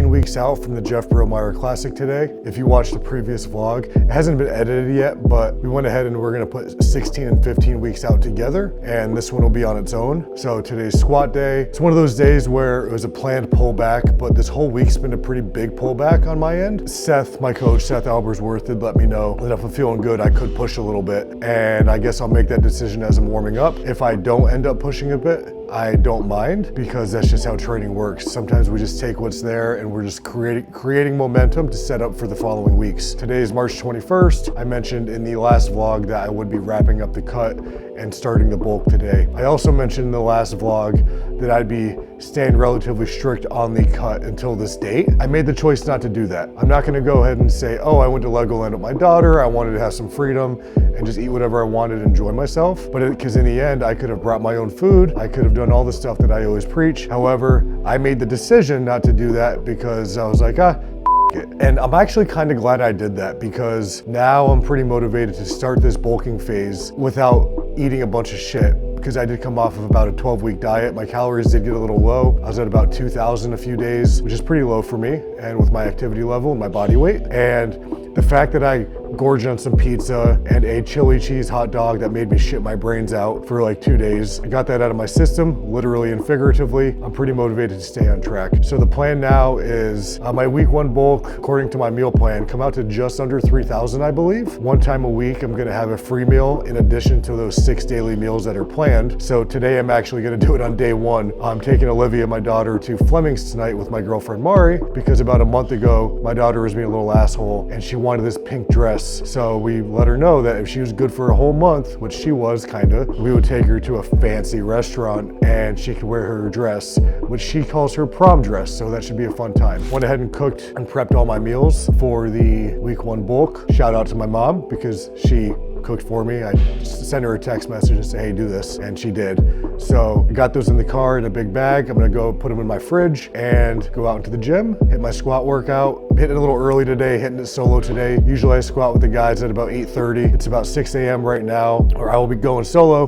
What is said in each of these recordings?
15 weeks out from the Jeff Brielmaier Classic today. If you watched the previous vlog, it hasn't been edited yet, but we went ahead and we're gonna put 16 and 15 weeks out together, and this one will be on its own. So today's squat day. It's one of those days where it was a planned pullback, but this whole week's been a pretty big pullback on my end. Seth, my coach, Seth Albersworth, did let me know that if I'm feeling good, I could push a little bit, and I guess I'll make that decision as I'm warming up. If I don't end up pushing a bit, I don't mind, because that's just how training works. Sometimes we just take what's there and we're just creating momentum to set up for the following weeks. Today is March 21st. I mentioned in the last vlog that I would be wrapping up the cut and starting the bulk today. I also mentioned in the last vlog that I'd be staying relatively strict on the cut until this date. I made the choice not to do that. I'm not gonna go ahead and say, oh, I went to Legoland with my daughter, I wanted to have some freedom and just eat whatever I wanted and enjoy myself. But because in the end, I could have brought my own food, I could have done all the stuff that I always preach. However, I made the decision not to do that because I was like, it. And I'm actually kind of glad I did that, because now I'm pretty motivated to start this bulking phase without eating a bunch of shit, because I did come off of about a 12-week diet. My calories did get a little low. I was at about 2,000 a few days, which is pretty low for me, and with my activity level and my body weight. And the fact that I gorged on some pizza and a chili cheese hot dog that made me shit my brains out for like 2 days, I got that out of my system, literally and figuratively. I'm pretty motivated to stay on track. So the plan now is my week 1 bulk, according to my meal plan, come out to just under 3,000, I believe. 1 time a week, I'm gonna have a free meal in addition to those 6 daily meals that are planned. So today I'm actually gonna do it on day 1. I'm taking Olivia, my daughter, to Fleming's tonight with my girlfriend Mari, because about a month ago, my daughter was being a little asshole and she wanted this pink dress. So we let her know that if she was good for a whole month, which she was kinda, we would take her to a fancy restaurant and she could wear her dress, which she calls her prom dress. So that should be a fun time. Went ahead and cooked and prepped all my meals for the week 1 bulk. Shout out to my mom, because she cooked for me. I just sent her a text message and say, hey, do this, and she did. So I got those in the car in a big bag. I'm gonna go put them in my fridge and go out into the gym, hit my squat workout. I'm hitting it a little early today, hitting it solo today. Usually I squat with the guys at about 8:30. It's about 6 a.m. right now, or I will be going solo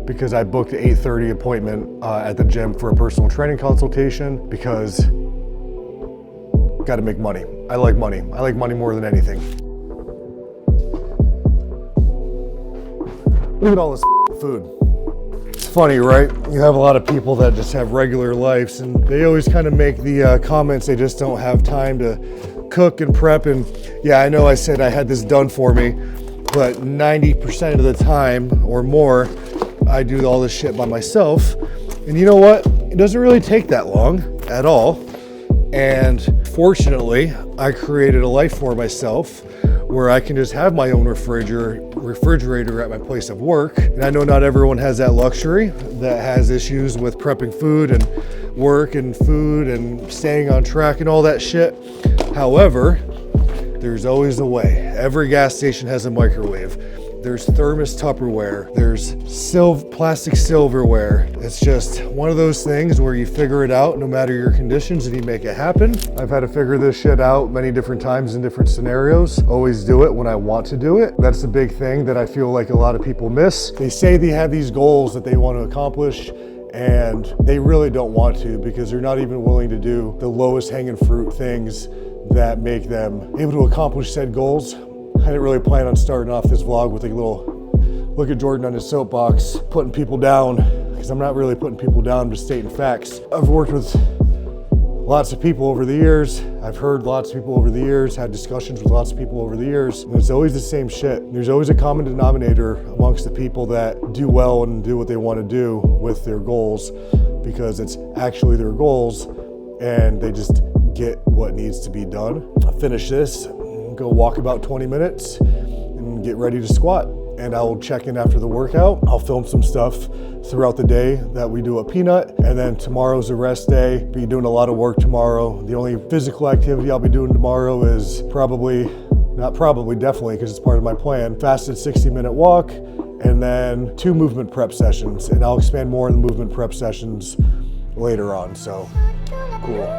because I booked an 8:30 appointment at the gym for a personal training consultation, because gotta make money. I like money. I like money more than anything. Look at all this food. It's funny, right? You have a lot of people that just have regular lives, and they always kind of make the comments they just don't have time to cook and prep. And yeah, I know I said I had this done for me, but 90% of the time or more, I do all this shit by myself. And you know what? It doesn't really take that long at all. And fortunately, I created a life for myself where I can just have my own refrigerator at my place of work. And I know not everyone has that luxury, that has issues with prepping food and work and food and staying on track and all that shit. However, there's always a way. Every gas station has a microwave. There's thermos Tupperware. There's plastic silverware. It's just one of those things where you figure it out no matter your conditions and you make it happen. I've had to figure this shit out many different times in different scenarios. Always do it when I want to do it. That's the big thing that I feel like a lot of people miss. They say they have these goals that they want to accomplish, and they really don't want to, because they're not even willing to do the lowest hanging fruit things that make them able to accomplish said goals. I didn't really plan on starting off this vlog with a little look at Jordan on his soapbox, putting people down, because I'm not really putting people down, I'm just stating facts. I've worked with lots of people over the years. I've heard lots of people over the years, had discussions with lots of people over the years, and it's always the same shit. There's always a common denominator amongst the people that do well and do what they want to do with their goals, because it's actually their goals and they just get what needs to be done. I'll finish this, go walk about 20 minutes and get ready to squat. And I'll check in after the workout. I'll film some stuff throughout the day that we do at Peanut. And then tomorrow's a rest day. Be doing a lot of work tomorrow. The only physical activity I'll be doing tomorrow is definitely, because it's part of my plan, fasted 60-minute walk, and then 2 movement prep sessions. And I'll expand more on the movement prep sessions later on, so cool.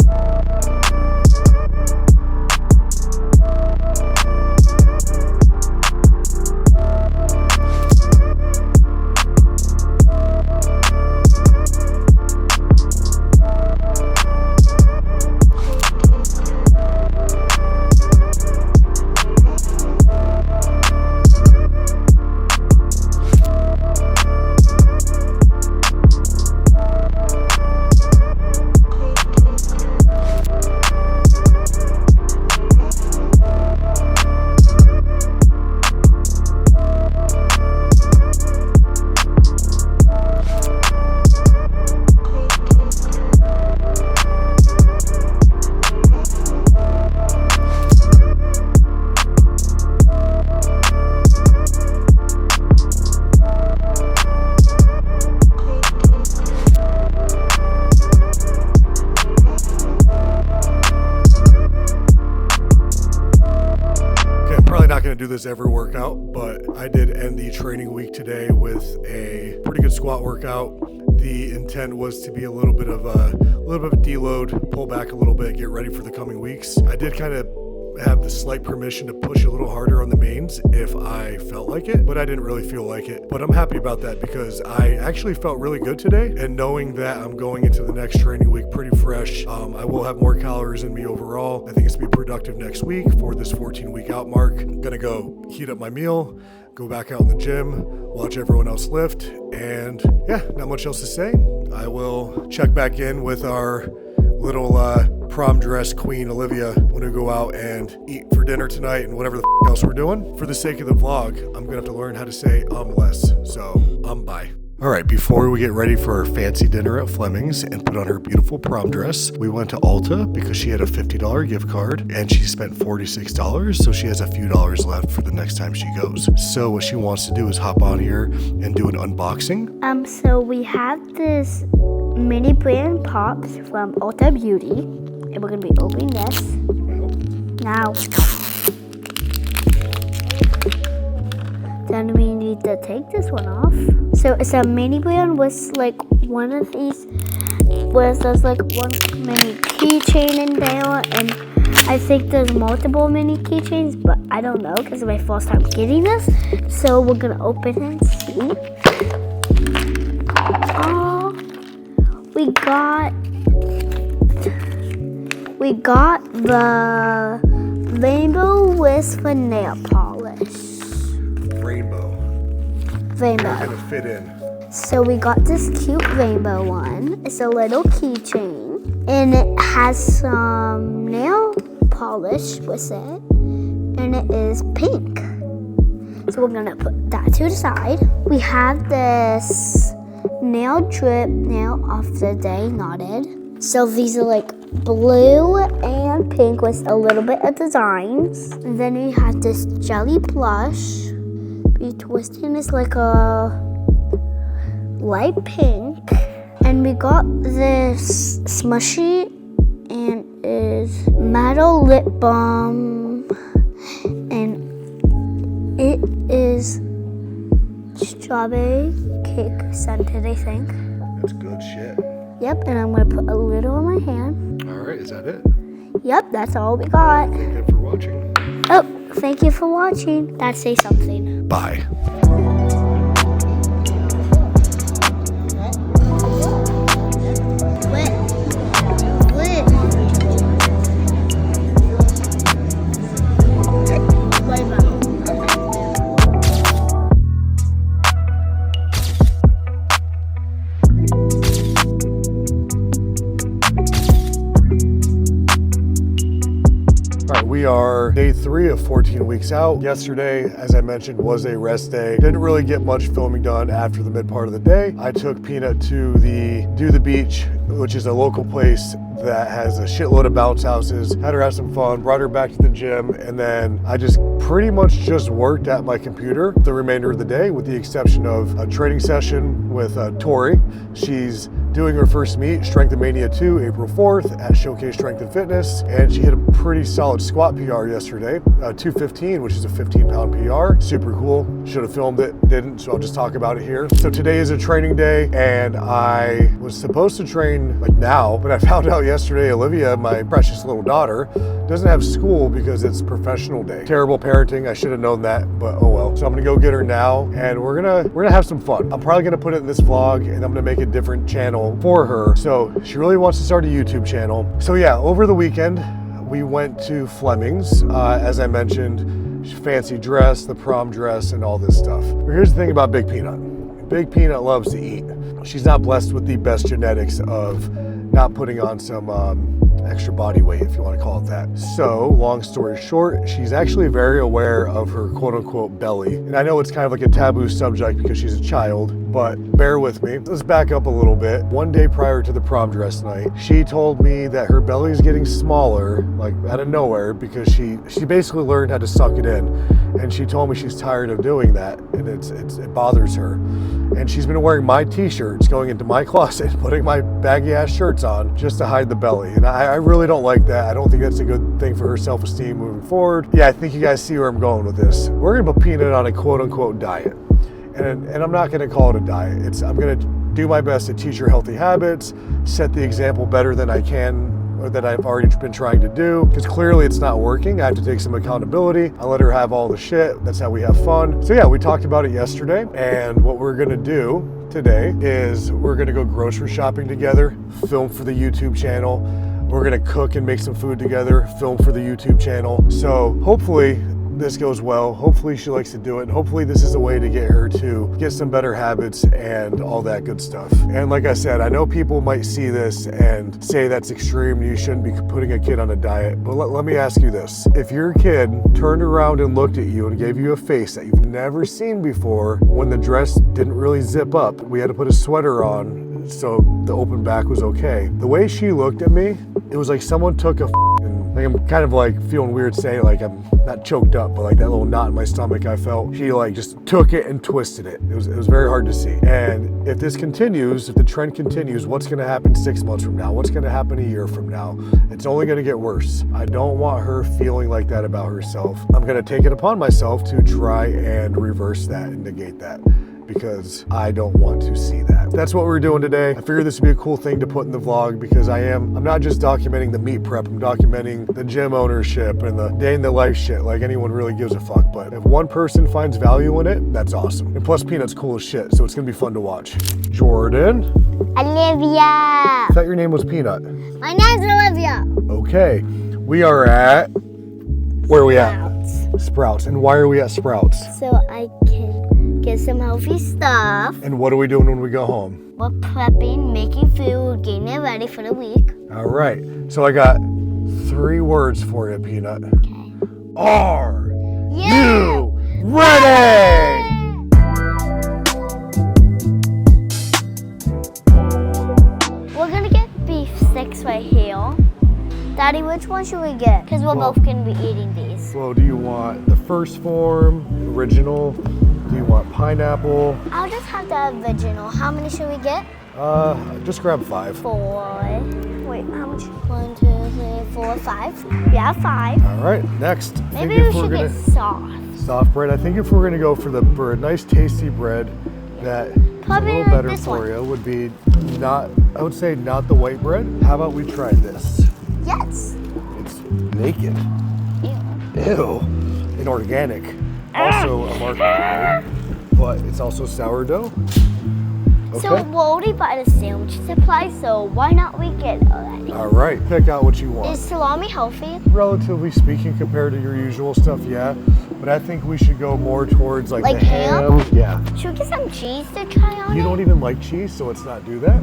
gonna do this every workout, but I did end the training week today with a pretty good squat workout. The intent was to be a little bit of a deload, pull back a little bit, get ready for the coming weeks. I did kind of have the slight permission to push a little harder on the mains if I felt like it, but I didn't really feel like it. But I'm happy about that because I actually felt really good today, and knowing that I'm going into the next training week pretty fresh, I will have more calories in me overall. I think it's gonna be productive next week for this 14-week out mark. I'm gonna go heat up my meal, go back out in the gym, watch everyone else lift, and yeah, not much else to say. I will check back in with our little prom dress queen Olivia when we go out and eat for dinner tonight and whatever the else we're doing. For the sake of the vlog, I'm gonna have to learn how to say less. So bye. All right, before we get ready for our fancy dinner at Fleming's and put on her beautiful prom dress, we went to Ulta because she had a $50 gift card and she spent $46, so she has a few dollars left for the next time she goes. So what she wants to do is hop on here and do an unboxing. So we have this mini brand pops from Ulta Beauty, and we're gonna be opening this now. Then we need to take this one off. So it's a mini brand with like one of these, where there's like one mini keychain in there, and I think there's multiple mini keychains, but I don't know because it's my first time getting this. So we're gonna open and see. Oh, we got the rainbow with the nail polish. Rainbow. Gonna fit in. So we got this cute rainbow one. It's a little keychain, and it has some nail polish with it, and it is pink. So we're gonna put that to the side. We have this nail drip nail of the day knotted. So these are like blue and pink with a little bit of designs. And then we have this jelly plush. We twisting is like a light pink. And we got this smushy and is metal lip balm. And it is strawberry cake scented, I think. That's good shit. Yep, and I'm gonna put a little on my hand. All right, is that it? Yep, that's all we got. Thank you for watching. Oh, thank you for watching. That say something. Bye. We are day 3 of 14 weeks out. Yesterday, as I mentioned, was a rest day. Didn't really get much filming done after the mid part of the day. I took Peanut to the Do the Beach, which is a local place that has a shitload of bounce houses. Had her have some fun, brought her back to the gym, and then I just pretty much just worked at my computer the remainder of the day, with the exception of a training session with Tori. She's doing her first meet, Strength and Mania 2, April 4th at Showcase Strength and Fitness, and she hit a pretty solid squat PR yesterday, 215, which is a 15-pound PR. Super cool. Should have filmed it, didn't, so I'll just talk about it here. So today is a training day, and I was supposed to train like now, but I found out yesterday Olivia, my precious little daughter, doesn't have school because it's professional day. Terrible parenting, I should have known that, but oh well. So I'm gonna go get her now, and we're gonna have some fun. I'm probably gonna put it in this vlog, and I'm gonna make a different channel for her. So she really wants to start a YouTube channel. So yeah, over the weekend, we went to Fleming's, as I mentioned, fancy dress, the prom dress, and all this stuff. But here's the thing about Big Peanut. Big Peanut loves to eat. She's not blessed with the best genetics of not putting on some extra body weight, if you want to call it that. So, long story short, she's actually very aware of her quote-unquote belly. And I know it's kind of like a taboo subject because she's a child, but bear with me. Let's back up a little bit. One day prior to the prom dress night, she told me that her belly is getting smaller, like out of nowhere, because she basically learned how to suck it in. And she told me she's tired of doing that, and it bothers her. And she's been wearing my t-shirts, going into my closet, putting my baggy ass shirts on just to hide the belly. And I I really don't like that. I don't think that's a good thing for her self-esteem moving forward. Yeah, I think you guys see where I'm going with this. We're gonna put Peanut on a quote-unquote diet. And I'm not gonna call it a diet. I'm gonna do my best to teach her healthy habits, set the example better than I can, or that I've already been trying to do, because clearly it's not working. I have to take some accountability. I let her have all the shit. That's how we have fun. So yeah, we talked about it yesterday, and what we're gonna do today is we're gonna go grocery shopping together, film for the YouTube channel. We're gonna cook and make some food together, film for the YouTube channel. So hopefully this goes well. Hopefully she likes to do it. And hopefully this is a way to get her to get some better habits and all that good stuff. And like I said, I know people might see this and say that's extreme. You shouldn't be putting a kid on a diet. But let me ask you this. If your kid turned around and looked at you and gave you a face that you've never seen before, when the dress didn't really zip up, we had to put a sweater on so the open back was okay. The way she looked at me, it was like someone took a like I'm kind of like feeling weird saying it, like I'm not choked up, but like that little knot in my stomach I felt. She like just took it and twisted it. It was very hard to see. And if this continues, if the trend continues, what's gonna happen 6 months from now? What's gonna happen a year from now? It's only gonna get worse. I don't want her feeling like that about herself. I'm gonna take it upon myself to try and reverse that and negate that, because I don't want to see that. That's what we're doing today. I figured this would be a cool thing to put in the vlog, because I'm not just documenting the meat prep, I'm documenting the gym ownership and the day in the life shit, like anyone really gives a fuck. But if one person finds value in it, that's awesome. And plus Peanut's cool as shit, so it's gonna be fun to watch. Jordan? Olivia. I thought your name was Peanut. My name's Olivia. Okay, we are at, where are we at? Sprouts. And why are we at Sprouts? So I can get some healthy stuff. And what are we doing when we go home? We're prepping, making food, getting it ready for the week. All right, so I got 3 words for you, Peanut. Okay. Are you ready? We're gonna get beef sticks right here. Daddy, which one should we get? Because we're both gonna be eating these. Well, do you want the first form, original? Do you want pineapple? I'll just have the original. How many should we get? Just grab 5. 4. Wait, how much? 1, 2, 3, 4, 5. Yeah, 5. All right, next. Maybe we should get soft. Soft bread. I think if we're gonna go for a nice tasty bread that Probably a little better this for one. you would be not, I would say not the white bread. How about we try this? Yes. It's naked. Ew. Ew. Inorganic. Also a market bread, but it's also sourdough. Okay. So we'll already buy the sandwich supply, so why not we get it already? All right, pick out what you want. Is salami healthy? Relatively speaking, compared to your usual stuff, yeah. But I think we should go more towards like the ham? Yeah. Should we get some cheese to try on You it? don't even like cheese, so let's not do that.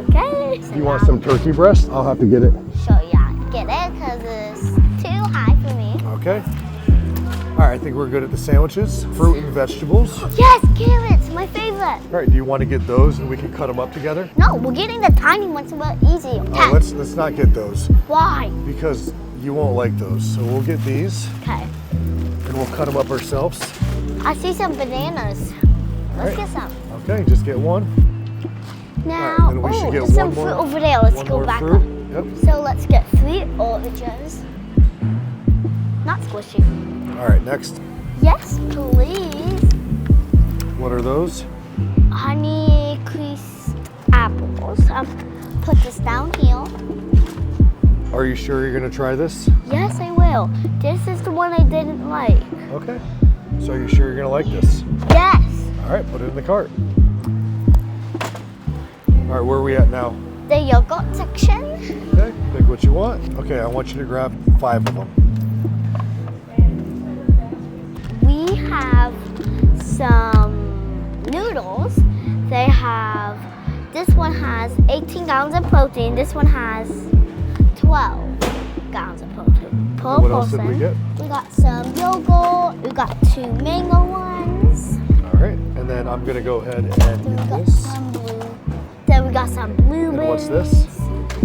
Okay. So You want some turkey breast? I'll have to get it. Sure, yeah. Get it, because it's too high for me. Okay. All right, I think we're good at the sandwiches. Fruit and vegetables. Yes, carrots, my favorite. All right, do you want to get those and we can cut them up together? No, we're getting the tiny ones, so we're easy. Okay. Oh, let's not get those Why? because you won't like those. So we'll get these Okay. and we'll cut them up ourselves. I see some bananas. Let's get some. Okay, just get one. Now, All right, then we should get there's some one more- fruit over there. Let's one go more back fruit. up. Yep. So let's get 3 oranges. Not squishy. All right, next. Yes, please. What are those? Honey crisp apples. Put this down here. Are you sure you're gonna try this? Yes, I will. This is the one I didn't like. Okay. So you're sure you're gonna like this? Yes. All right, put it in the cart. All right, where are we at now? The yogurt section. Okay, pick what you want. Okay, I want you to grab 5 of them. We have some noodles. This one has 18 gallons of protein. This one has 12 gallons of protein per What else person. did we get? We got some yogurt. We got 2 mango ones. All right, and then I'm gonna go ahead and Then we get got this. some blue. Then we got some blueberries. And what's this?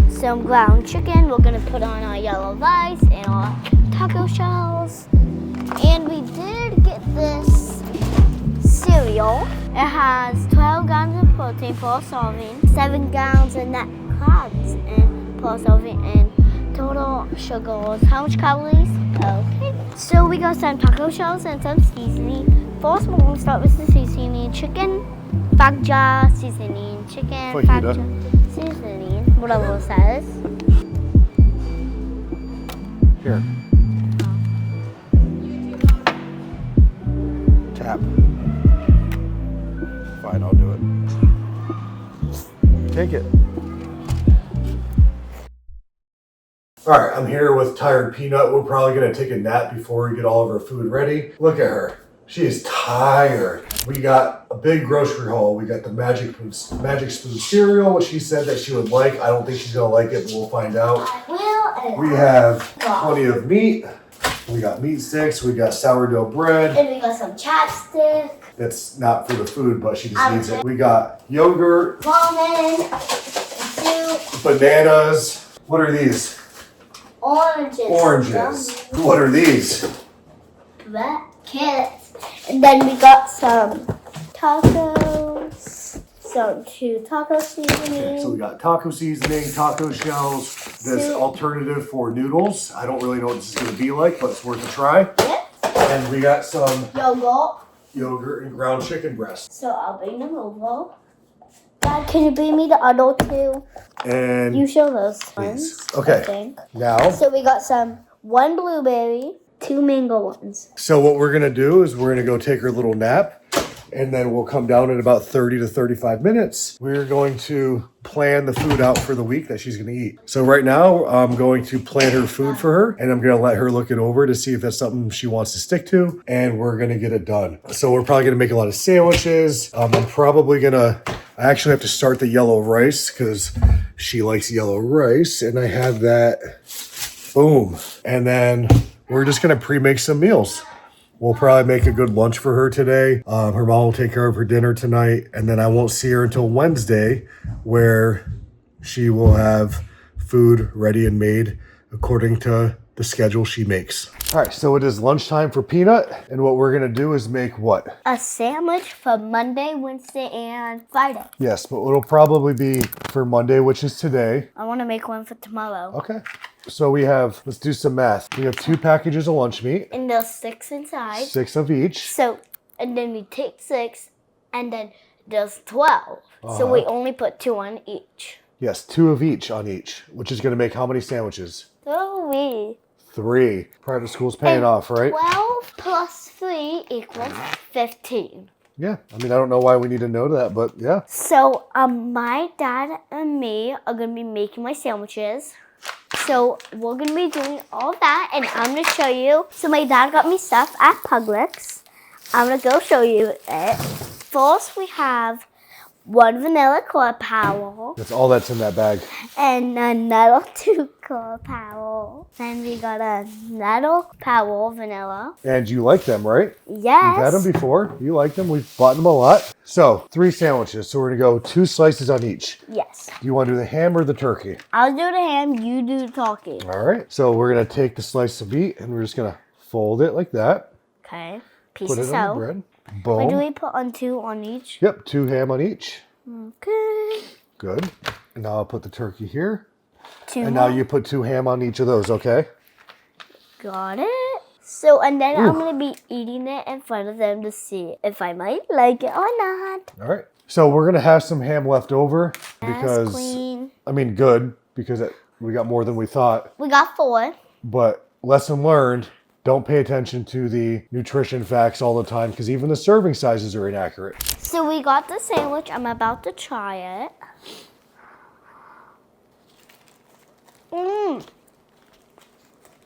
Some ground chicken. We're gonna put on our yellow rice and our taco shells. And we did get this cereal. It has 12 gallons of protein per serving, 7 gallons of net carbs per serving, and total sugars. How much calories? Okay. So we got some taco shells and some seasoning. First, we're gonna start with the seasoning. Chicken, fajita seasoning. Chicken, fajita seasoning. Whatever it says. Here. Tap. Fine, I'll do it. Take it. All right, I'm here with Tired Peanut. We're probably gonna take a nap before we get all of our food ready. Look at her. She is tired. We got a big grocery haul. We got the Magic Spoon cereal, which she said that she would like. I don't think she's gonna like it, but we'll find out. I will. We have plenty of meat. We got meat sticks. We got sourdough bread. And we got some chapstick. That's not for the food, but she just needs it. We got yogurt. Ramen. Soup. Bananas. What are these? Oranges. Oranges. What are these? Carrots. And then we got some tacos. Some 2 taco seasonings. Okay, so we got taco seasoning, taco shells, this alternative for noodles. I don't really know what this is going to be like, but it's worth a try. Yep. And we got some Yogurt. and ground chicken breast. So I'll bring them over. Dad, can you bring me the other 2? And You show those ones. Okay. I think. Now, So we got 1 blueberry, 2 mango ones. so what we're going to do is we're going to go take her little nap. And then we'll come down in about 30 to 35 minutes. We're going to plan the food out for the week that she's going to eat. So right now, I'm going to plan her food for her, and I'm going to let her look it over to see if that's something she wants to stick to, and we're going to get it done. So we're probably going to make a lot of sandwiches. I actually have to start the yellow rice because she likes yellow rice, and I have that. Boom. And then we're just going to pre-make some meals. We'll probably make a good lunch for her today. Her mom will take care of her dinner tonight, and then I won't see her until Wednesday, where she will have food ready and made according to the schedule she makes. All right, so it is lunchtime for Peanut, and what we're gonna do is make what? A sandwich for Monday, Wednesday, and Friday. Yes, but it'll probably be for Monday, which is today. I want to make one for tomorrow. Okay. So we have, let's do some math. We have 2 packages of lunch meat. And there's 6 inside. 6 of each. So, and then we take 6, and then there's 12. So we only put 2 on each. Yes, 2 of each on each, which is gonna make how many sandwiches? 3. 3. Private school's paying off, right? 12 plus 3 equals 15. Yeah. I mean, I don't know why we need to know that, but yeah. So, my dad and me are going to be making my sandwiches. So, we're going to be doing all that, and I'm going to show you. So, my dad got me stuff at Publix. I'm going to go show you it. First, we have 1 vanilla core power. That's all that's in that bag. And another 2 core power. Then we got another power vanilla. And you like them, right? Yes. You've had them before. You like them. We've bought them a lot. So 3 sandwiches. So we're going to go 2 slices on each. Yes. Do you want to do the ham or the turkey? I'll do the ham, you do the turkey. All right. So we're going to take the slice of meat and we're just going to fold it like that. Okay. Piece Put of it on soap. the bread. What do Boom. we put on 2 on each? Yep. 2 ham on each. Okay. Good. And now I'll put the turkey here. 2 And more. now you put 2 ham on each of those, okay? Got it. So, and then I'm going to be eating it in front of them to see if I might like it or not. All right. So we're going to have some ham left over That's because, clean. I mean, good, because we got more than we thought. We got 4. But lesson learned, don't pay attention to the nutrition facts all the time because even the serving sizes are inaccurate. So we got the sandwich. I'm about to try it.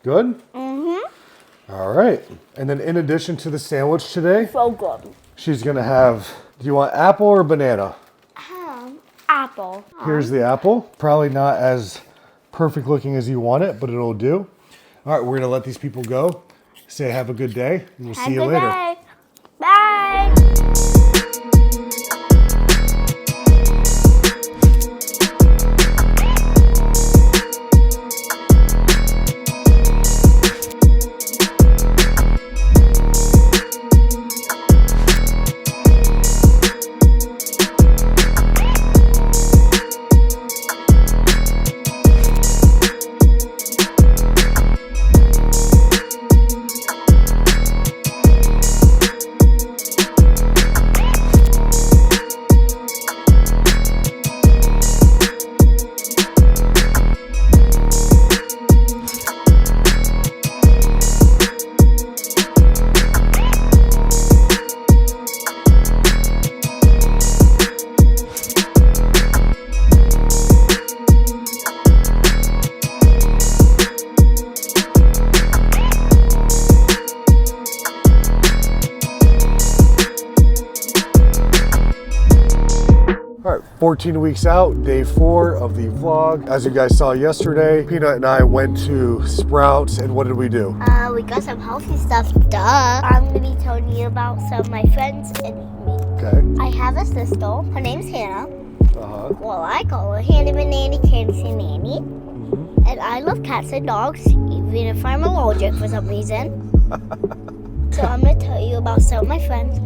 Good? Mm-hmm. All right. And then in addition to the sandwich today, So good. she's going to have, do you want apple or banana? Apple. Here's the apple. Probably not as perfect looking as you want it, but it'll do. All right, we're going to let these people go. Say have a good day, and we'll see you later. Day. Bye. 14 weeks out, day 4 of the vlog. As you guys saw yesterday, Peanut and I went to Sprouts, and what did we do? We got some healthy stuff, duh. I'm gonna be telling you about some of my friends and me. Okay. I have a sister, her name's Hannah. Uh-huh. Well, I call her Hannah Banana Candy Nanny. And I love cats and dogs, even if I'm allergic for some reason. So I'm gonna tell you about some of my friends.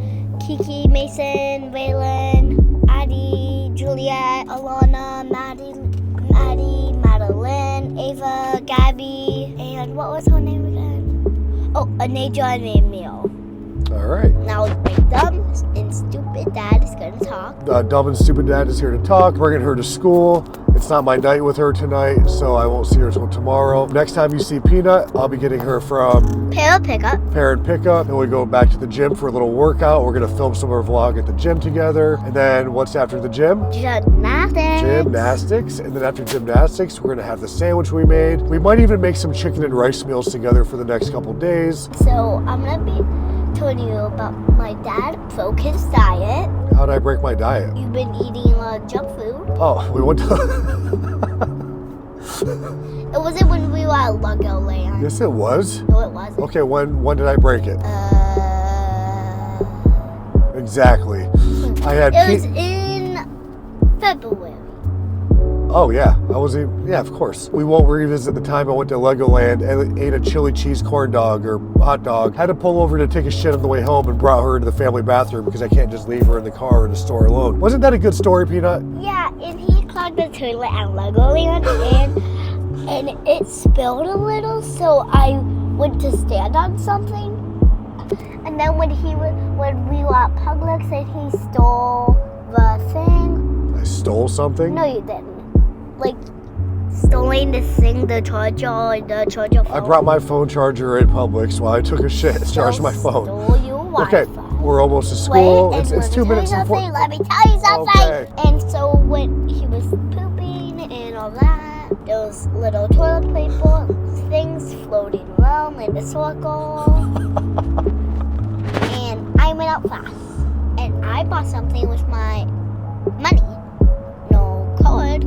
Kiki, Mason, Waylon, Addie, Juliet, Alana, Maddie, Madeline, Ava, Gabby, and what was her name again? Oh, Anaja and Emil. All right. Now my dumb and stupid dad is gonna talk. Dumb and stupid dad is here to talk, bringing her to school. It's not my night with her tonight, so I won't see her until tomorrow. Next time you see Peanut, I'll be getting her from Parent pickup. Parent pickup. Then we go back to the gym for a little workout. We're gonna film some of our vlog at the gym together. And then what's after the gym? Gymnastics. Gymnastics. And then after gymnastics, we're gonna have the sandwich we made. We might even make some chicken and rice meals together for the next couple days. So I'm gonna be telling you about my dad broke his diet. How'd I break my diet? You've been eating a lot of junk food. Oh, we went to... It wasn't when we were at Legoland. Yes, it was. No, it wasn't. Okay, when did I break it? Exactly. I had... It was in February. Oh yeah, yeah, of course. We won't revisit the time I went to Legoland and ate a chili cheese corn dog or hot dog. Had to pull over to take a shit on the way home and brought her to the family bathroom because I can't just leave her in the car in the store alone. Wasn't that a good story, Peanut? Yeah, and he clogged the toilet at Legoland and it spilled a little, so I went to stand on something. And then when we were at Publix and he stole the thing. I stole something? No, you didn't. Like stealing the thing, the charger phone. I brought my phone charger in Publix while I took a shit and charged my phone. Stole your Wi-Fi. Okay, we're almost to school. Wait, It's 2 minutes before. Let me tell you something. Okay. And so when he was pooping and all that, those little toilet paper things floating around in a circle. And I went out fast. And I bought something with my money. No card.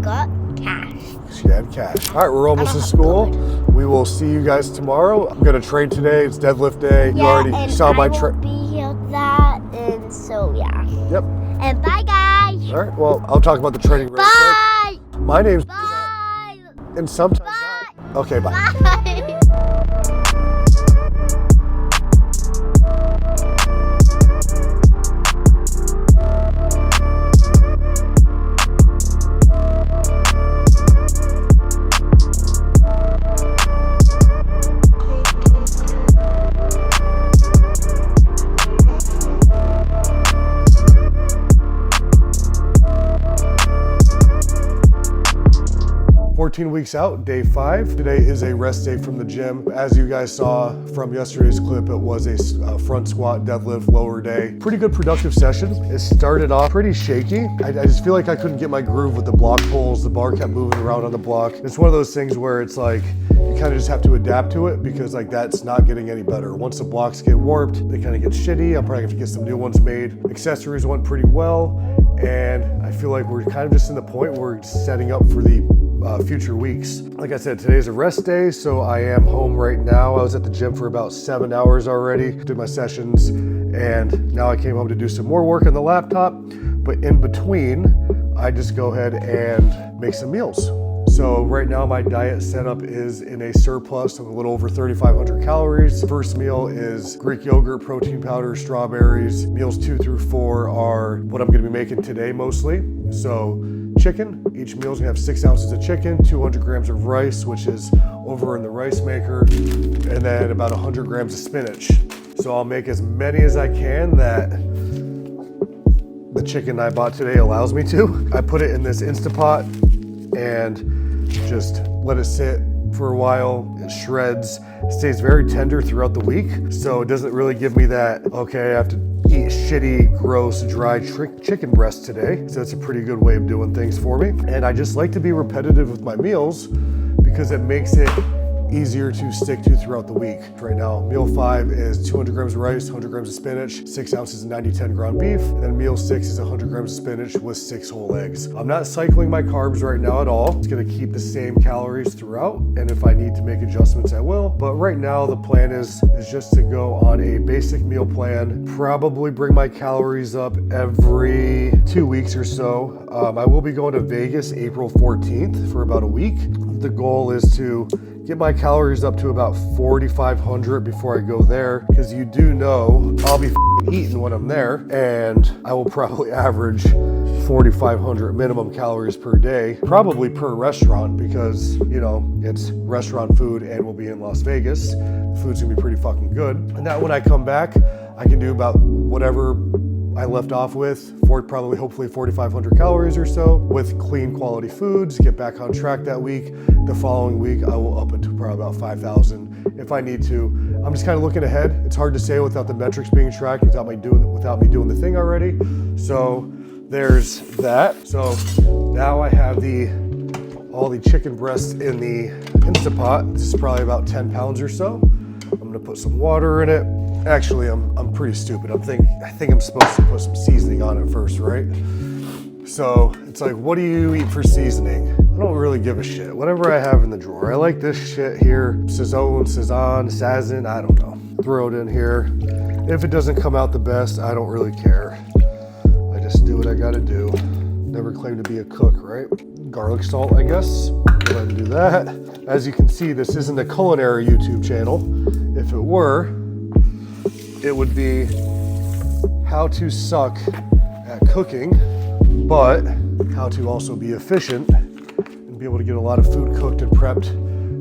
Got cash. She had cash. All right, we're almost to school. We will see you guys tomorrow. I'm gonna train today. It's deadlift day. You already saw my train. Be here that, and so yeah. Yep. And bye, guys. All right. Well, I'll talk about the training real Bye. quick. My name's. Bye. And sometimes. Bye. Okay. Bye. Bye. 14 weeks out, day 5. Today is a rest day from the gym. As you guys saw from yesterday's clip, it was a front squat, deadlift, lower day. Pretty good productive session. It started off pretty shaky. I just feel like I couldn't get my groove with the block pulls. The bar kept moving around on the block. It's one of those things where it's like, you kind of just have to adapt to it because like that's not getting any better. Once the blocks get warped, they kind of get shitty. I'm probably gonna have to get some new ones made. Accessories went pretty well. And I feel like we're kind of just in the point where we're setting up for the future weeks. Like I said, today's a rest day, so I am home right now. I was at the gym for about 7 hours already, did my sessions, and now I came home to do some more work on the laptop. But in between, I just go ahead and make some meals. So right now my diet setup is in a surplus of a little over 3,500 calories. First meal is Greek yogurt, protein powder, strawberries. Meals 2 through 4 are what I'm gonna be making today mostly. So chicken, each meal is gonna have 6 ounces of chicken, 200 grams of rice, which is over in the rice maker, and then about 100 grams of spinach. So I'll make as many as I can that the chicken I bought today allows me to. I put it in this Instapot and just let it sit for a while. It shreds, it stays very tender throughout the week. So it doesn't really give me that, okay, I have to eat shitty, gross, dry chicken breast today. So it's a pretty good way of doing things for me. And I just like to be repetitive with my meals because it makes it easier to stick to throughout the week. Right now, meal 5 is 200 grams of rice, 100 grams of spinach, 6 ounces of 90-10 ground beef, and then meal 6 is 100 grams of spinach with 6 whole eggs. I'm not cycling my carbs right now at all. It's gonna keep the same calories throughout, and if I need to make adjustments, I will. But right now, the plan is just to go on a basic meal plan, probably bring my calories up every 2 weeks or so. I will be going to Vegas April 14th for about a week. The goal is to get my calories up to about 4,500 before I go there, because you do know I'll be eating when I'm there, and I will probably average 4,500 minimum calories per day, probably per restaurant, because, you know, it's restaurant food and we'll be in Las Vegas. The food's gonna be pretty fucking good. And that when I come back, I can do about whatever I left off with, probably hopefully 4,500 calories or so with clean quality foods, get back on track that week. The following week, I will up it to probably about 5,000 if I need to. I'm just kind of looking ahead. It's hard to say without the metrics being tracked, without me doing the thing already. So there's that. So now I have all the chicken breasts in the Instapot. This is probably about 10 pounds or so. I'm gonna put some water in it. Actually, I'm pretty stupid. I think I'm supposed to put some seasoning on it first, right? So it's like, what do you eat for seasoning? I don't really give a shit. Whatever I have in the drawer. I like this shit here. Sazon, I don't know. Throw it in here. If it doesn't come out the best, I don't really care. I just do what I gotta do. Never claim to be a cook, right? Garlic salt, I guess. Go ahead and do that. As you can see, this isn't a culinary YouTube channel. If it were, it would be how to suck at cooking, but how to also be efficient and be able to get a lot of food cooked and prepped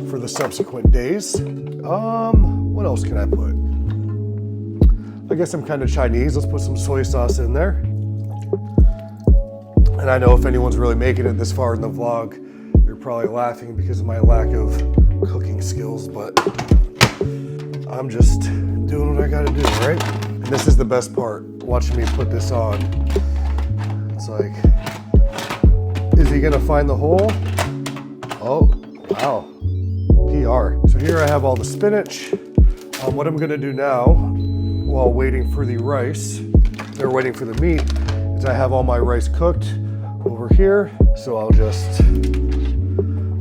for the subsequent days. What else can I put? I guess I'm kind of Chinese. Let's put some soy sauce in there. And I know if anyone's really making it this far in the vlog, they're probably laughing because of my lack of cooking skills, but I'm just doing what I gotta do, right? And this is the best part, watching me put this on. It's like, is he gonna find the hole? Oh, wow, PR. So here I have all the spinach. What I'm gonna do now, while waiting for the rice, or waiting for the meat, is I have all my rice cooked over here. So I'll just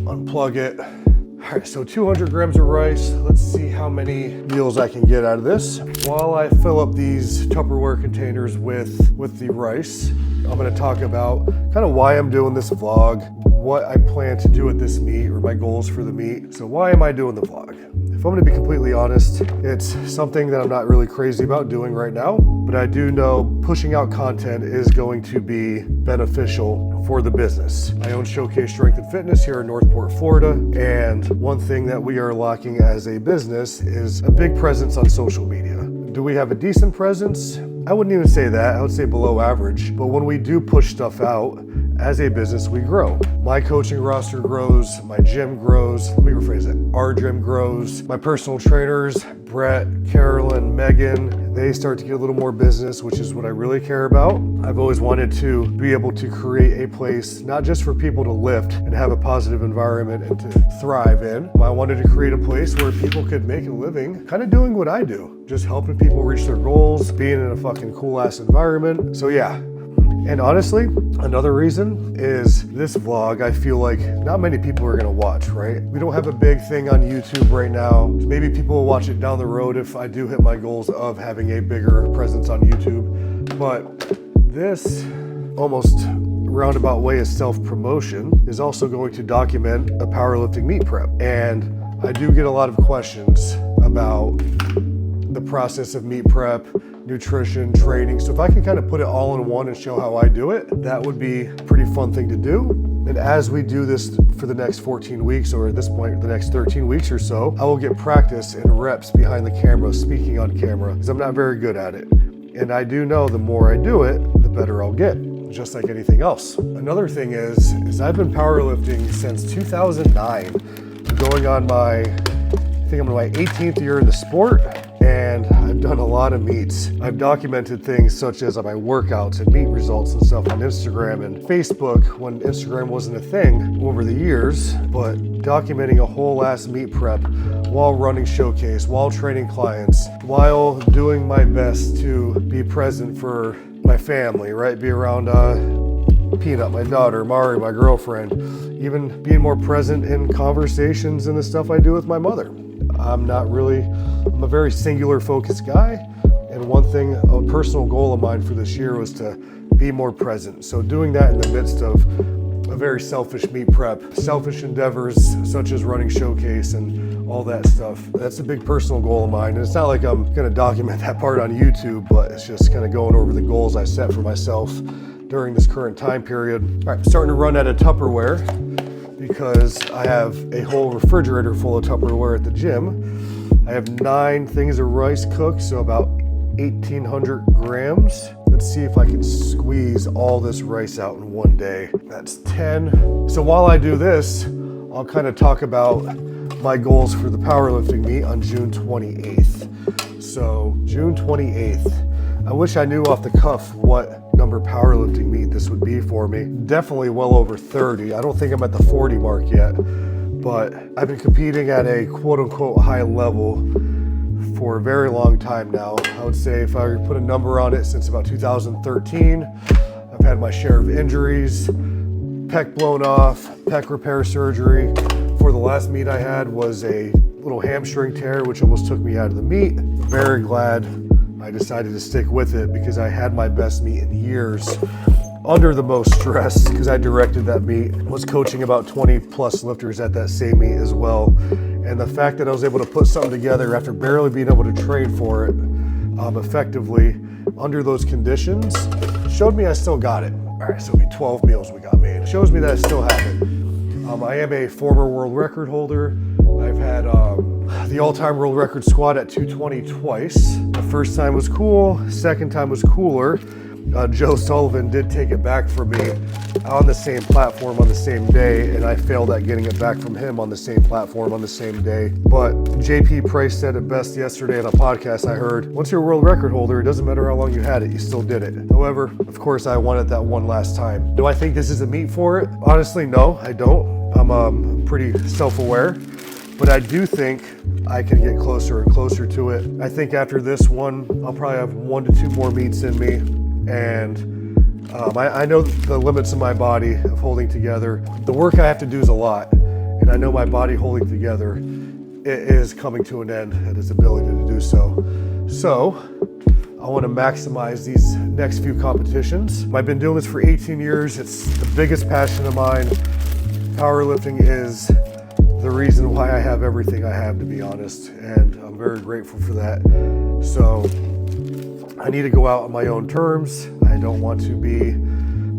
unplug it. All right, so 200 grams of rice. Let's see how many meals I can get out of this. While I fill up these Tupperware containers with the rice, I'm gonna talk about kind of why I'm doing this vlog, what I plan to do with this meat, or my goals for the meat. So why am I doing the vlog? If I'm gonna be completely honest, it's something that I'm not really crazy about doing right now, but I do know pushing out content is going to be beneficial for the business. I own Showcase Strength and Fitness here in Northport, Florida, and one thing that we are lacking as a business is a big presence on social media. Do we have a decent presence? I wouldn't even say that. I would say below average. But when we do push stuff out, as a business, we grow. My coaching roster grows, my gym grows, let me rephrase it, our gym grows. My personal trainers, Brett, Carolyn, Megan, they start to get a little more business, which is what I really care about. I've always wanted to be able to create a place, not just for people to lift and have a positive environment and to thrive in. I wanted to create a place where people could make a living, kind of doing what I do, just helping people reach their goals, being in a fucking cool ass environment. So yeah. And honestly, another reason is this vlog, I feel like not many people are gonna watch, right? We don't have a big thing on YouTube right now. Maybe people will watch it down the road if I do hit my goals of having a bigger presence on YouTube. But this almost roundabout way of self-promotion is also going to document a powerlifting meet prep. And I do get a lot of questions about the process of meet prep, nutrition, training. So if I can kind of put it all in one and show how I do it, that would be a pretty fun thing to do. And as we do this for the next 14 weeks, or at this point, the next 13 weeks or so, I will get practice and reps behind the camera, speaking on camera, because I'm not very good at it. And I do know the more I do it, the better I'll get, just like anything else. Another thing is I've been powerlifting since 2009. I'm going on my, I think I'm in my 18th year in the sport. And I've I've done a lot of meets. I've documented things such as my workouts and meet results and stuff on Instagram and Facebook when Instagram wasn't a thing over the years, but documenting a whole ass meet prep while running showcase, while training clients, while doing my best to be present for my family, right? Be around Peanut, my daughter, Mari, my girlfriend, even being more present in conversations and the stuff I do with my mother. I'm a very singular focused guy. And one thing, a personal goal of mine for this year was to be more present. So doing that in the midst of a very selfish meet prep, selfish endeavors such as running showcase and all that stuff. That's a big personal goal of mine. And it's not like I'm gonna document that part on YouTube, but it's just kind of going over the goals I set for myself during this current time period. All right, I'm starting to run out of Tupperware because I have a whole refrigerator full of Tupperware at the gym. I have 9 things of rice cooked, so about 1,800 grams. Let's see if I can squeeze all this rice out in one day. That's 10. So while I do this, I'll kind of talk about my goals for the powerlifting meet on June 28th. So June 28th. I wish I knew off the cuff what number powerlifting meet this would be for me. Definitely well over 30. I don't think I'm at the 40 mark yet, but I've been competing at a quote unquote high level for a very long time now. I would say if I put a number on it, since about 2013, I've had my share of injuries, pec blown off, pec repair surgery. For the last meet I had was a little hamstring tear, which almost took me out of the meet. Very glad I decided to stick with it because I had my best meet in years under the most stress because I directed that meet, was coaching about 20 plus lifters at that same meet as well. And the fact that I was able to put something together after barely being able to train for it effectively under those conditions showed me I still got it. All right, so it'll be 12 meals we got made. Shows me that I still have it. I am a former world record holder. I've had the all-time world record squat at 220 twice. The first time was cool, second time was cooler. Joe Sullivan did take it back from me on the same platform on the same day, and I failed at getting it back from him on the same platform on the same day. But JP Price said it best yesterday on a podcast I heard, once you're a world record holder, it doesn't matter how long you had it, you still did it. However, of course, I won it that one last time. Do I think this is a meet for it? Honestly, no, I don't. I'm pretty self-aware, but I do think I can get closer and closer to it. I think after this one, I'll probably have 1 to 2 more meets in me. And I know the limits of my body of holding together. The work I have to do is a lot, and I know my body holding together is coming to an end at its ability to do so. So I want to maximize these next few competitions. I've been doing this for 18 years. It's the biggest passion of mine. Powerlifting is the reason why I have everything I have, to be honest, and I'm very grateful for that. So I need to go out on my own terms. I don't want to be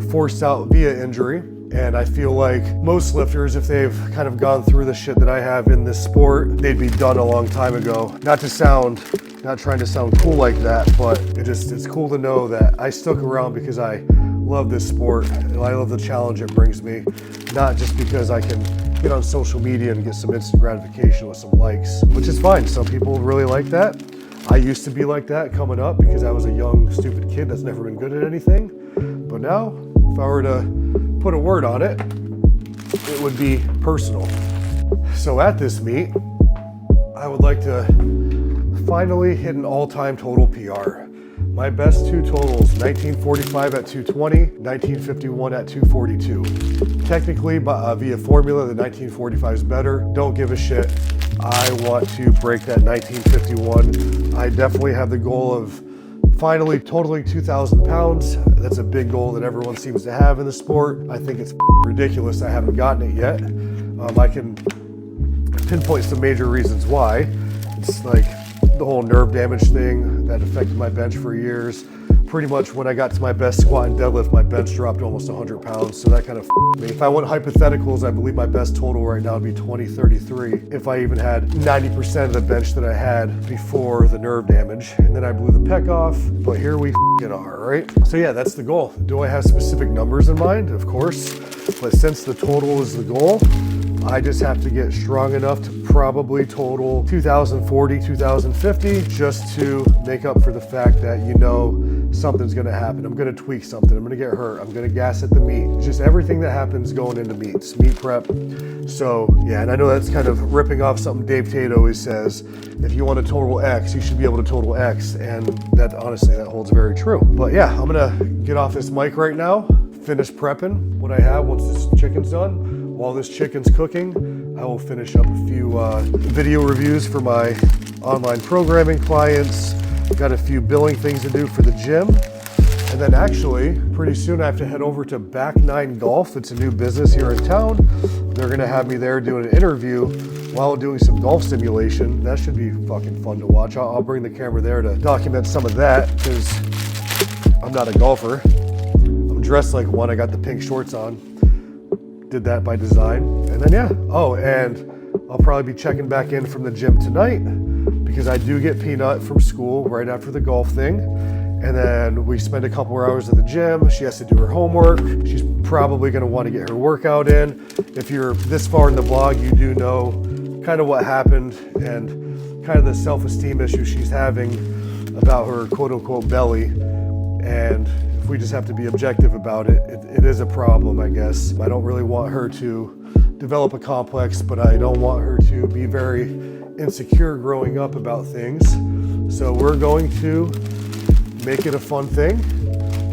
forced out via injury. And I feel like most lifters, if they've kind of gone through the shit that I have in this sport, they'd be done a long time ago. Not trying to sound cool like that, but it's cool to know that I stuck around because I love this sport and I love the challenge it brings me. Not just because I can get on social media and get some instant gratification with some likes, which is fine. Some people really like that. I used to be like that coming up because I was a young, stupid kid that's never been good at anything. But now, if I were to put a word on it, it would be personal. So at this meet, I would like to finally hit an all-time total PR. My best 2 totals, 1945 at 220, 1951 at 242. Technically, via formula, the 1945 is better. Don't give a shit. I want to break that 1951. I definitely have the goal of finally totaling 2,000 pounds. That's a big goal that everyone seems to have in the sport. I think it's ridiculous I haven't gotten it yet. I can pinpoint some major reasons why. It's like the whole nerve damage thing that affected my bench for years. Pretty much when I got to my best squat and deadlift, my bench dropped almost 100 pounds, so that kind of me. If I went hypotheticals, I believe my best total right now would be 2033 if I even had 90% of the bench that I had before the nerve damage. And then I blew the pec off, but here we are, right? So yeah, that's the goal. Do I have specific numbers in mind? Of course, but since the total is the goal, I just have to get strong enough to probably total 2,040, 2,050 just to make up for the fact that something's gonna happen. I'm gonna tweak something, I'm gonna get hurt, I'm gonna gas at the meat. It's just everything that happens going into meats, meat prep. So yeah, and I know that's kind of ripping off something Dave Tate always says. If you want to total X, you should be able to total X. And that honestly, that holds very true. But yeah, I'm gonna get off this mic right now, finish prepping what I have once this chicken's done. While this chicken's cooking, I will finish up a few video reviews for my online programming clients. Got a few billing things to do for the gym. And then actually, pretty soon I have to head over to Back 9 Golf. It's a new business here in town. They're gonna have me there doing an interview while doing some golf simulation. That should be fucking fun to watch. I'll bring the camera there to document some of that because I'm not a golfer. I'm dressed like one. I got the pink shorts on. Did that by design. And then yeah. Oh, and I'll probably be checking back in from the gym tonight because I do get Peanut from school right after the golf thing. And then we spend a couple more hours at the gym. She has to do her homework. She's probably gonna want to get her workout in. If you're this far in the vlog, you do know kind of what happened and kind of the self-esteem issue she's having about her quote unquote belly. And if we just have to be objective about it, it is a problem, I guess. I don't really want her to develop a complex, but I don't want her to be very insecure growing up about things. So we're going to make it a fun thing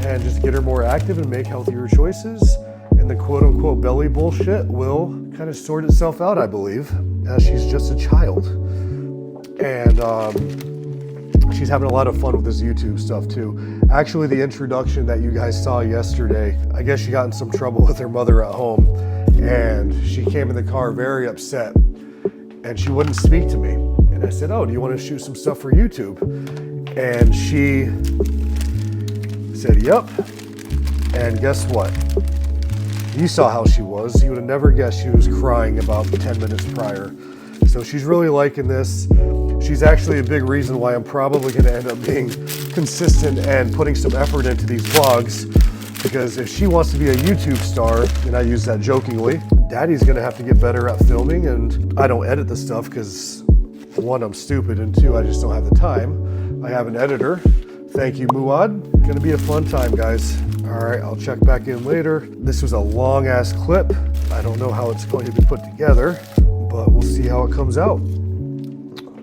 and just get her more active and make healthier choices. And the quote unquote belly bullshit will kind of sort itself out, I believe, as she's just a child. And she's having a lot of fun with this YouTube stuff too. Actually, the introduction that you guys saw yesterday, I guess she got in some trouble with her mother at home and she came in the car very upset and she wouldn't speak to me. And I said, oh, do you want to shoot some stuff for YouTube? And she said, yep. And guess what? You saw how she was. You would have never guessed she was crying about 10 minutes prior. So she's really liking this. She's actually a big reason why I'm probably going to end up being consistent and putting some effort into these vlogs. Because if she wants to be a YouTube star, and I use that jokingly, Daddy's going to have to get better at filming. And I don't edit the stuff because, one, I'm stupid, and two, I just don't have the time. I have an editor. Thank you, Muad. Gonna be a fun time, guys. All right, I'll check back in later. This was a long ass clip. I don't know how it's going to be put together, but we'll see how it comes out.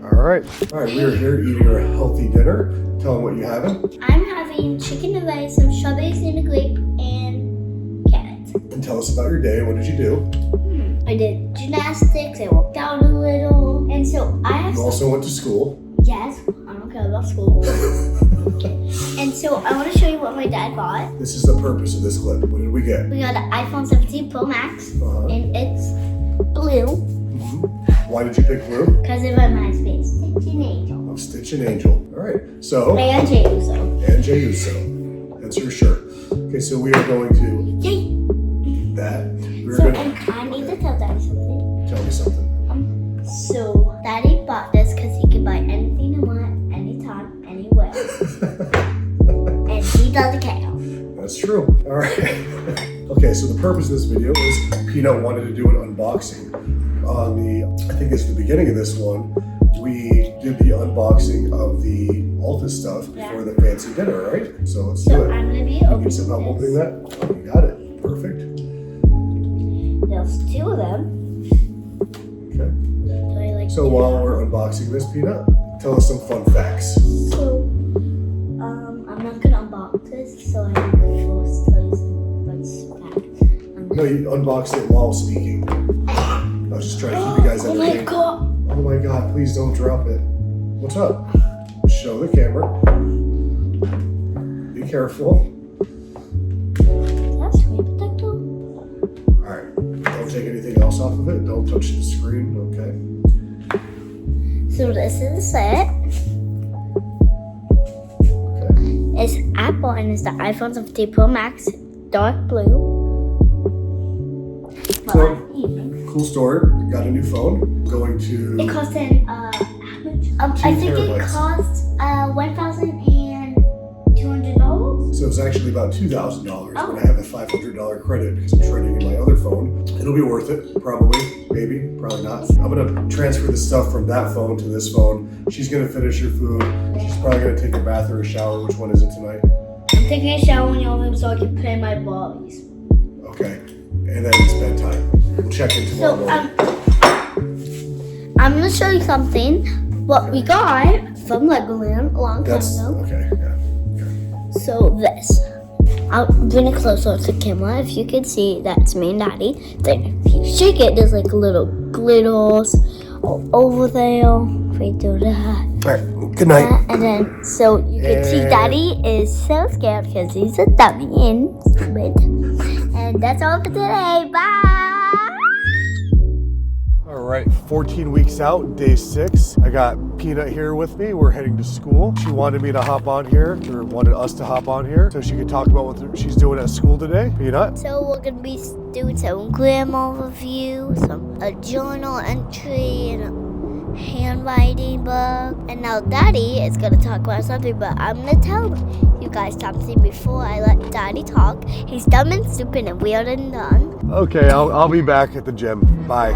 All right, we are here eating our healthy dinner. Tell them what you're having. I'm having chicken and rice, some strawberries and a grape, and carrots. And tell us about your day. What did you do? I did gymnastics, I worked out a little, and so I have You also went to school. Yes, I don't care about school. Okay. And so I want to show you what my dad bought. This is the purpose of this clip. What did we get? We got an iPhone 17 Pro Max, and it's blue. Why did you pick blue? Because it reminds me of Stitch and Angel. Of Stitch and Angel. All right, so. And Jay Uso. And Jay Uso. That's your shirt. Okay, so we are going to Yay! eat that. I need to tell Daddy something. Tell me something. So Daddy bought this because he can buy anything he wants, anytime, anywhere. And he doesn't care. That's true. All right. Okay, so the purpose of this video is Peanut wanted to do an unboxing. On the, I think it's the beginning of this one, we did the unboxing of the Alta stuff before the fancy dinner, right? So let's do it. I'm going to be You opening need some help opening that? Oh, you got it. Perfect. There's two of them. Okay. So while we're unboxing this, Peanut, tell us some fun facts. So, I'm not gonna unbox this, so I need to first tell you some fun facts. No, you unboxed it while speaking. I was just trying to keep you guys entertained. Oh my god! Oh my god, please don't drop it. What's up? Show the camera. Be careful. That's screen protector. Alright, don't take anything else off of it. Don't touch the screen, okay? So this is the set. Okay. It's Apple and it's the iPhone 17 Pro Max, dark blue. So, cool story. Got a new phone. Going to. It cost how much? I think it cost $1,200. So it was actually about $2,000 when I have a $500 credit because I'm trading in my other phone. It'll be worth it, probably. Maybe, probably not. I'm gonna transfer the stuff from that phone to this phone. She's gonna finish her food. She's probably gonna take a bath or a shower. Which one is it tonight? I'm taking a shower in the oven so I can play my bobbies. Okay, and then it's bedtime. We'll check in tomorrow morning. I'm gonna show you something. What we got from Legoland a long time ago. Okay, yeah. So this. I'll bring it closer to the camera. If you can see, that's me and Daddy. Then if you shake it, there's like little glitters all over there. We do that. All right, good night. And then, so you can see Daddy is so scared because he's a dummy and stupid. And that's all for today. Bye! All right, 14 weeks out, day 6. I got Peanut here with me. We're heading to school. She wanted me to hop on here, or wanted us to hop on here, so she could talk about what she's doing at school today. Peanut? So we're going to be doing some grammar review, a journal entry, and a handwriting book. And now Daddy is going to talk about something, but I'm going to tell you guys something before I let Daddy talk. He's dumb and stupid and weird and dumb. Okay, I'll be back at the gym. Bye.